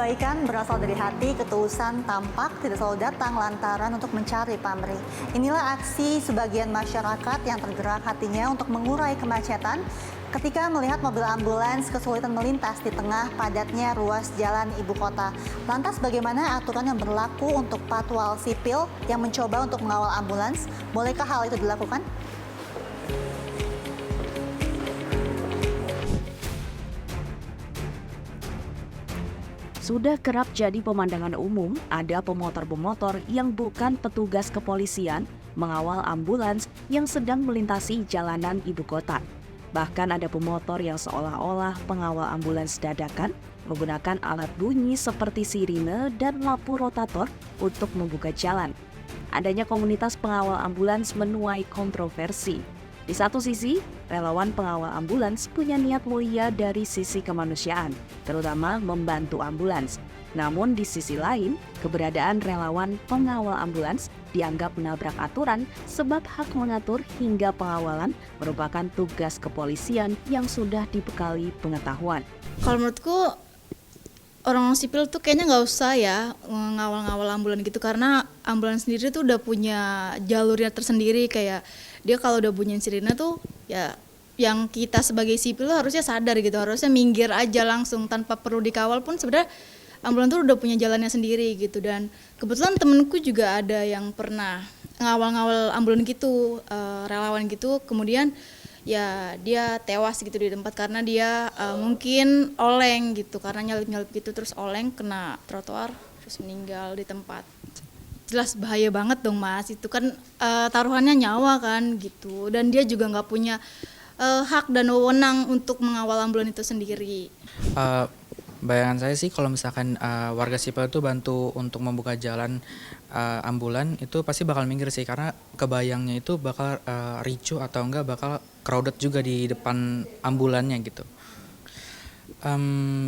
Kebaikan berasal dari hati, ketulusan tampak tidak selalu datang lantaran untuk mencari pamrih. Inilah aksi sebagian masyarakat yang tergerak hatinya untuk mengurai kemacetan ketika melihat mobil ambulans kesulitan melintas di tengah padatnya ruas jalan ibu kota. Lantas bagaimana aturan yang berlaku untuk patwal sipil yang mencoba untuk mengawal ambulans? Bolehkah hal itu dilakukan? Sudah kerap jadi pemandangan umum, ada pemotor-pemotor yang bukan petugas kepolisian mengawal ambulans yang sedang melintasi jalanan ibu kota. Bahkan ada pemotor yang seolah-olah pengawal ambulans dadakan menggunakan alat bunyi seperti sirine dan lampu rotator untuk membuka jalan. Adanya komunitas pengawal ambulans menuai kontroversi. Di satu sisi, relawan pengawal ambulans punya niat mulia dari sisi kemanusiaan, terutama membantu ambulans. Namun di sisi lain, keberadaan relawan pengawal ambulans dianggap menabrak aturan sebab hak mengatur hingga pengawalan merupakan tugas kepolisian yang sudah dibekali pengetahuan. Kalau menurutku, orang sipil tuh kayaknya nggak usah ya ngawal-ngawal ambulans gitu, karena ambulans sendiri tuh udah punya jalurnya tersendiri. Kayak dia kalau udah bunyiin sirine tuh ya yang kita sebagai sipil harusnya sadar gitu, harusnya minggir aja langsung tanpa perlu dikawal pun sebenarnya ambulans tuh udah punya jalannya sendiri gitu. Dan kebetulan temenku juga ada yang pernah ngawal-ngawal ambulans gitu, relawan gitu, kemudian ya dia tewas gitu di tempat karena dia mungkin oleng gitu, karena nyalip-nyalip gitu terus oleng kena trotoar terus meninggal di tempat. Jelas bahaya banget dong Mas, itu kan taruhannya nyawa kan gitu, dan dia juga nggak punya hak dan wewenang untuk mengawal ambulans itu sendiri. Bayangan saya sih kalau misalkan warga sipil itu bantu untuk membuka jalan ambulan, itu pasti bakal minggir sih, karena kebayangnya itu bakal ricuh atau enggak bakal crowded juga di depan ambulannya gitu.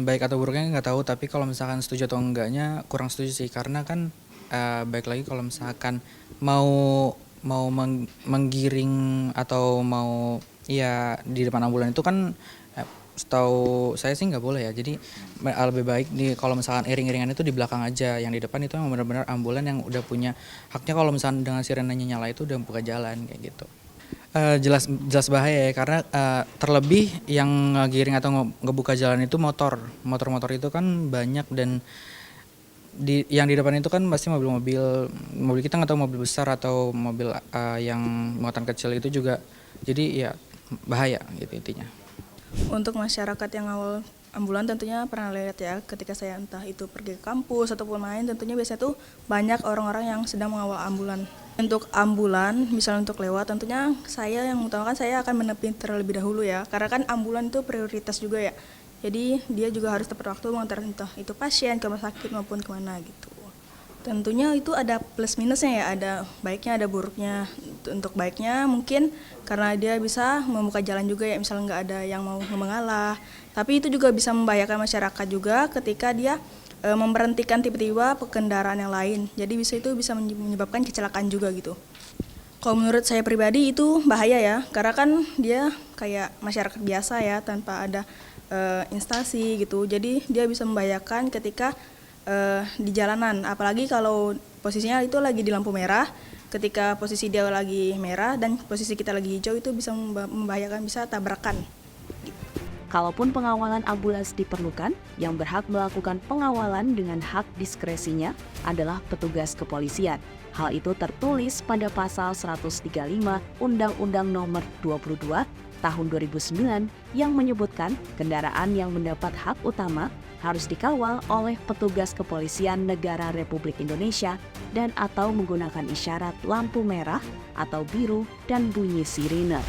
Baik atau buruknya nggak tahu, tapi kalau misalkan setuju atau enggaknya kurang setuju sih, karena kan baik lagi kalau misalkan mau menggiring atau mau ya di depan ambulan itu kan setahu saya sih nggak boleh ya. Jadi lebih baik kalau misalkan iring-iringan itu di belakang aja, yang di depan itu yang benar-benar ambulan yang udah punya haknya, kalau misalkan dengan sirenenya nyala itu udah buka jalan kayak gitu. Jelas bahaya ya, karena terlebih yang ngegiring atau ngebuka jalan itu motor itu kan banyak, dan yang di depan itu kan pasti mobil kita nggak tahu mobil besar atau mobil yang muatan kecil itu juga, jadi ya bahaya gitu intinya. Untuk masyarakat yang awal ambulan tentunya pernah lihat ya, ketika saya entah itu pergi ke kampus ataupun main, tentunya biasanya tuh banyak orang-orang yang sedang mengawal ambulan. Untuk ambulan, misalnya untuk lewat, tentunya saya yang mengutamakan saya akan menepi terlebih dahulu ya, karena kan ambulan itu prioritas juga ya. Jadi dia juga harus tepat waktu mengantar entah itu pasien ke rumah sakit maupun kemana gitu. Tentunya itu ada plus minusnya ya, ada baiknya ada buruknya. Untuk baiknya mungkin karena dia bisa membuka jalan juga ya, misalnya nggak ada yang mau mengalah. Tapi itu juga bisa membahayakan masyarakat juga ketika dia memberhentikan tiba-tiba kendaraan yang lain. Jadi itu bisa menyebabkan kecelakaan juga gitu. Kalau menurut saya pribadi itu bahaya ya, karena kan dia kayak masyarakat biasa ya, tanpa ada instansi gitu. Jadi dia bisa membahayakan ketika di jalanan, apalagi kalau posisinya itu lagi di lampu merah. Ketika posisi dia lagi merah dan posisi kita lagi hijau, itu bisa membahayakan, bisa tabrakan. Kalaupun pengawalan ambulans diperlukan, yang berhak melakukan pengawalan dengan hak diskresinya adalah petugas kepolisian. Hal itu tertulis pada pasal 135 Undang-Undang Nomor 22 Tahun 2009 yang menyebutkan kendaraan yang mendapat hak utama harus dikawal oleh petugas kepolisian negara Republik Indonesia dan atau menggunakan isyarat lampu merah atau biru dan bunyi sirine.